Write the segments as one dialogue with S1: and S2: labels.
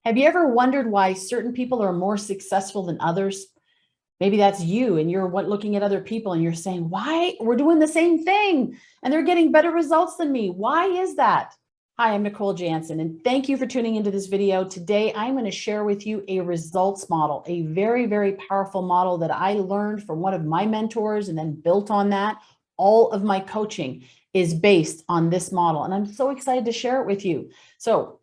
S1: Have you ever wondered why certain people are more successful than others? Maybe that's you and you're looking at other people and you're saying, why we're doing the same thing and they're getting better results than me. Why is that? Hi, I'm Nicole Jansen, and thank you for tuning into this video. Today, I'm going to share with you a results model, a very, very powerful model that I learned from one of my mentors and then built on that. All of my coaching is based on this model, and I'm so excited to share it with you. So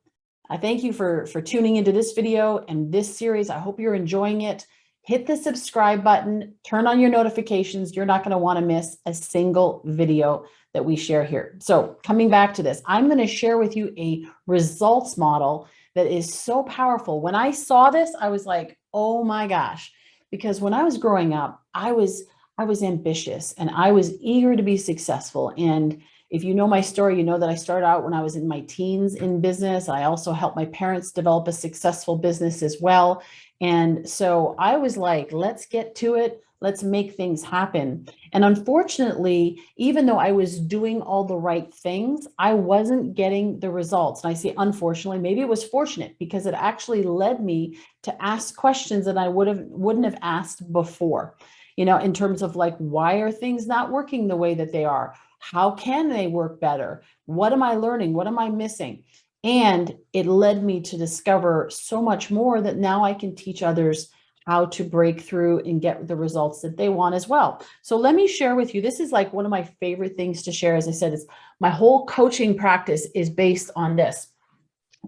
S1: I thank you for tuning into this video and this series. I hope you're enjoying it. Hit the subscribe button, turn on your notifications. You're not going to want to miss a single video that we share here. So coming back to this, I'm going to share with you a results model that is so powerful. When I saw this, I was like, oh my gosh, because when I was growing up, I was ambitious and I was eager to be successful. And if you know my story, you know that I started out when I was in my teens in business. I also helped my parents develop a successful business as well. And so I was like, let's get to it. Let's make things happen. And unfortunately, even though I was doing all the right things, I wasn't getting the results. And I say, unfortunately, maybe it was fortunate because it actually led me to ask questions that I wouldn't have asked before, you know, in terms of like, why are things not working the way that they are? How can they work better? What am I learning? What am I missing? And it led me to discover so much more that now I can teach others how to break through and get the results that they want as well. So let me share with you, this is like one of my favorite things to share. As I said, it's my whole coaching practice is based on this.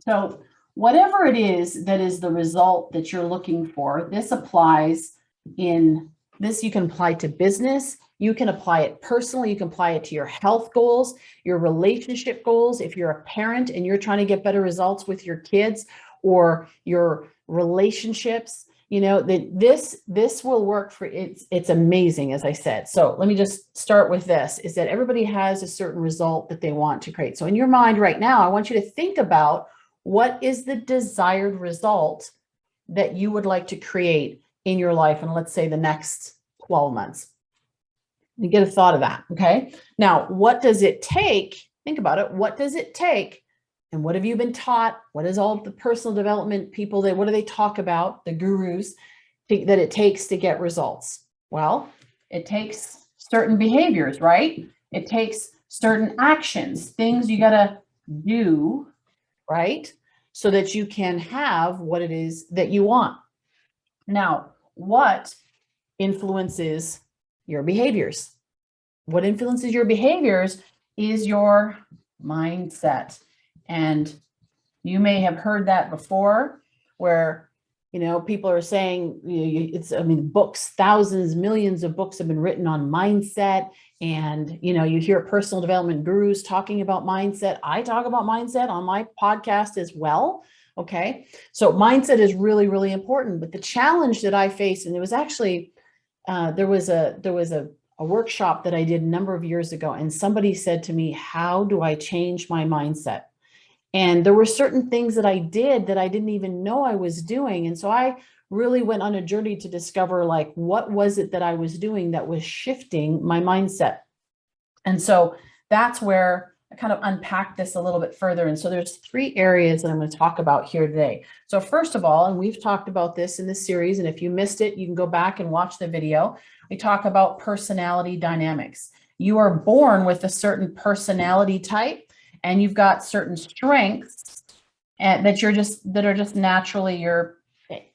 S1: So whatever it is that is the result that you're looking for, this applies in this. You can apply to business. You can apply it personally. You can apply it to your health goals, your relationship goals. If you're a parent and you're trying to get better results with your kids or your relationships, you know, that this will work for it's amazing, as I said. So let me just start with this, is that everybody has a certain result that they want to create. So in your mind right now, I want you to think about what is the desired result that you would like to create in your life in, let's say, the next 12 months. You get a thought of that, okay? Now, what does it take? Think about it. What does it take? And what have you been taught? What is all the personal development people what do they talk about, the gurus, that it takes to get results? Well, it takes certain behaviors, right? It takes certain actions, things you got to do, right? So that you can have what it is that you want. Now, what influences your behaviors? What influences your behaviors is your mindset. And you may have heard that before, where, you know, people are saying, books, thousands, millions of books have been written on mindset. And, you know, you hear personal development gurus talking about mindset. I talk about mindset on my podcast as well. Okay. So mindset is really, really important. But the challenge that I face, and it was actually, there was a workshop that I did a number of years ago, and somebody said to me, how do I change my mindset? And there were certain things that I did that I didn't even know I was doing. And so I really went on a journey to discover, like, what was it that I was doing that was shifting my mindset? And so that's where I kind of unpack this a little bit further. And so there's 3 areas that I'm going to talk about here today. So first of all, and we've talked about this in this series, and if you missed it, you can go back and watch the video. We talk about personality dynamics. You are born with a certain personality type, and you've got certain strengths that are just naturally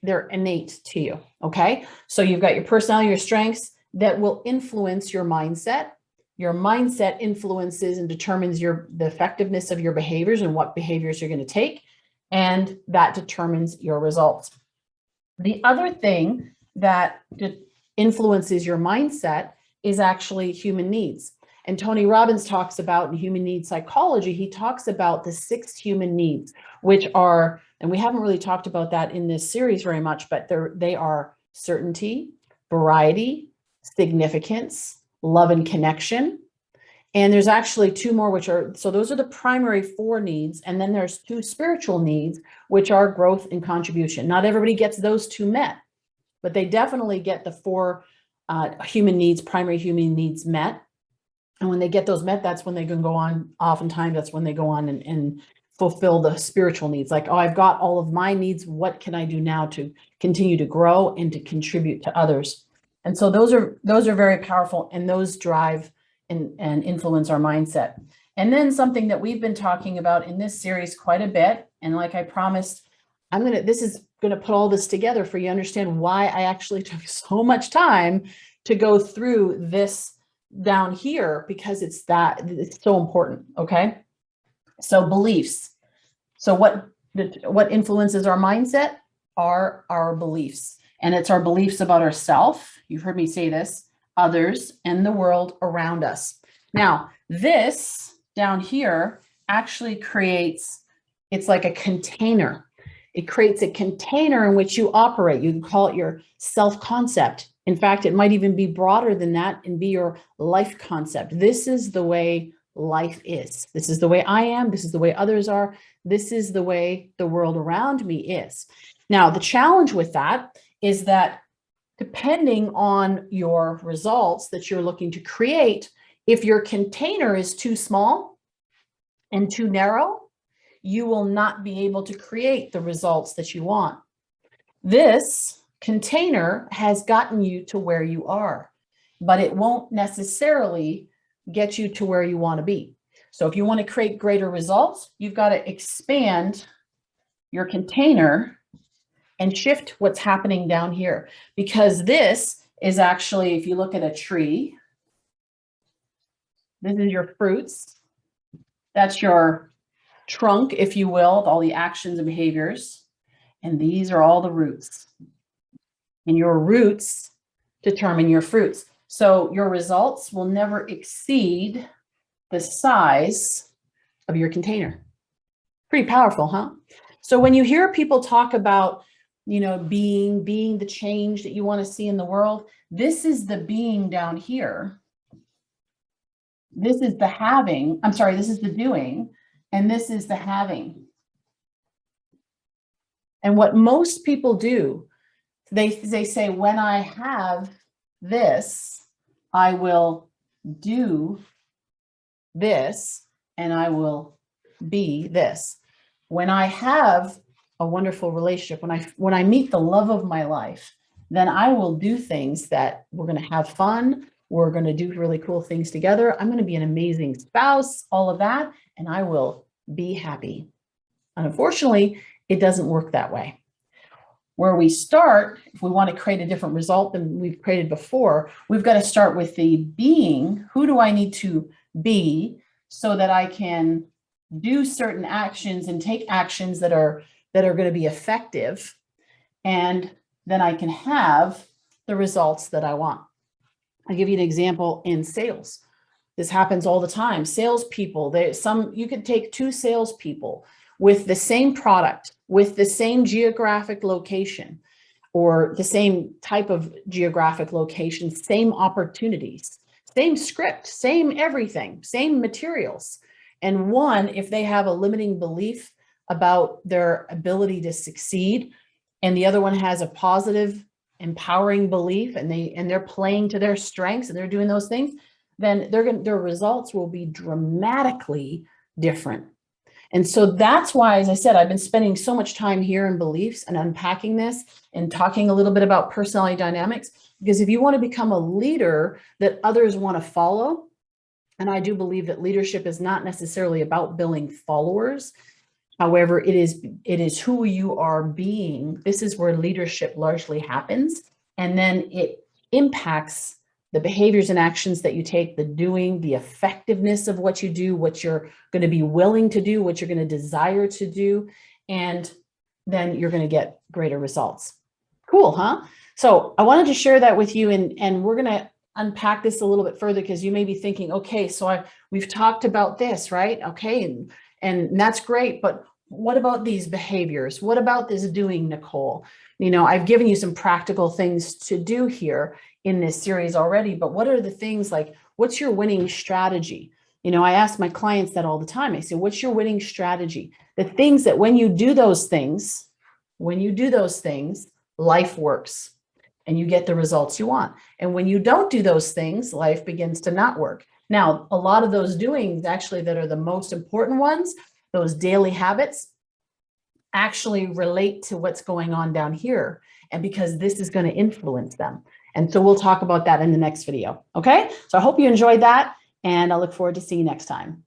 S1: they're innate to you. Okay. So you've got your personality, your strengths that will influence your mindset. Your mindset influences and determines the effectiveness of your behaviors and what behaviors you're going to take. And that determines your results. The other thing that influences your mindset is actually human needs. And Tony Robbins talks about in human needs psychology, he talks about the 6 human needs, which are, and we haven't really talked about that in this series very much, but they are certainty, variety, significance, love and connection. And there's actually 2 more, which are, so those are the primary 4 needs. And then there's 2 spiritual needs, which are growth and contribution. Not everybody gets those 2 met, but they definitely get the 4 primary human needs met. And when they get those met, that's when they can go on, oftentimes that's when they go on and fulfill the spiritual needs. Like, oh, I've got all of my needs. What can I do now to continue to grow and to contribute to others? And so those are very powerful, and those drive and influence our mindset. And then something that we've been talking about in this series quite a bit, and like I promised, this is gonna put all this together for you to understand why I actually took so much time to go through this down here, because it's so important. Okay. So beliefs. So what influences our mindset are our beliefs, and it's our beliefs about ourselves. You've heard me say this, others, and the world around us. Now, this down here actually creates, it's like a container. It creates a container in which you operate. You can call it your self-concept. In fact, it might even be broader than that and be your life concept. This is the way life is. This is the way I am. This is the way others are. This is the way the world around me is. Now, the challenge with that is that depending on your results that you're looking to create, if your container is too small and too narrow, you will not be able to create the results that you want. This container has gotten you to where you are, but it won't necessarily get you to where you want to be. So if you want to create greater results, you've got to expand your container and shift what's happening down here, because this is actually, if you look at a tree, this is your fruits. That's your trunk, if you will, of all the actions and behaviors. And these are all the roots. And your roots determine your fruits. So your results will never exceed the size of your container. Pretty powerful, huh? So when you hear people talk about, being the change that you want to see in the world, this is the being down here. This is the having. I'm sorry, this is the doing, and this is the having. And what most people do, they say, when I have this, I will do this, and I will be this. When I have a wonderful relationship, when I meet the love of my life, then I will do things that we're going to have fun. We're going to do really cool things together. I'm going to be an amazing spouse, all of that, and I will be happy. And unfortunately, it doesn't work that way. Where we start, if we want to create a different result than we've created before, we've got to start with the being. Who do I need to be so that I can do certain actions and take actions that are going to be effective, and then I can have the results that I want. I'll give you an example in sales. This happens all the time. Salespeople, you could take two salespeople with the same product, with the same geographic location, or the same type of geographic location, same opportunities, same script, same everything, same materials. And one, if they have a limiting belief about their ability to succeed, and the other one has a positive, empowering belief, and they're playing to their strengths and they're doing those things, then their results will be dramatically different. And so that's why, as I said, I've been spending so much time here in beliefs and unpacking this and talking a little bit about personality dynamics, because if you want to become a leader that others want to follow, and I do believe that leadership is not necessarily about building followers. However, it is who you are being. This is where leadership largely happens. And then it impacts the behaviors and actions that you take, the doing, the effectiveness of what you do, what you're going to be willing to do, what you're going to desire to do. And then you're going to get greater results. Cool, huh? So I wanted to share that with you, and we're going to unpack this a little bit further, because you may be thinking, okay, so we've talked about this, right? Okay, and that's great, but what about these behaviors? What about this doing, Nicole? I've given you some practical things to do here in this series already, but what are the things, like, what's your winning strategy? I ask my clients that all the time. I say, what's your winning strategy? The things that when you do those things, life works and you get the results you want. And when you don't do those things, life begins to not work. Now, a lot of those doings actually that are the most important ones, those daily habits actually relate to what's going on down here. And because this is going to influence them. And so we'll talk about that in the next video. Okay. So I hope you enjoyed that, and I look forward to seeing you next time.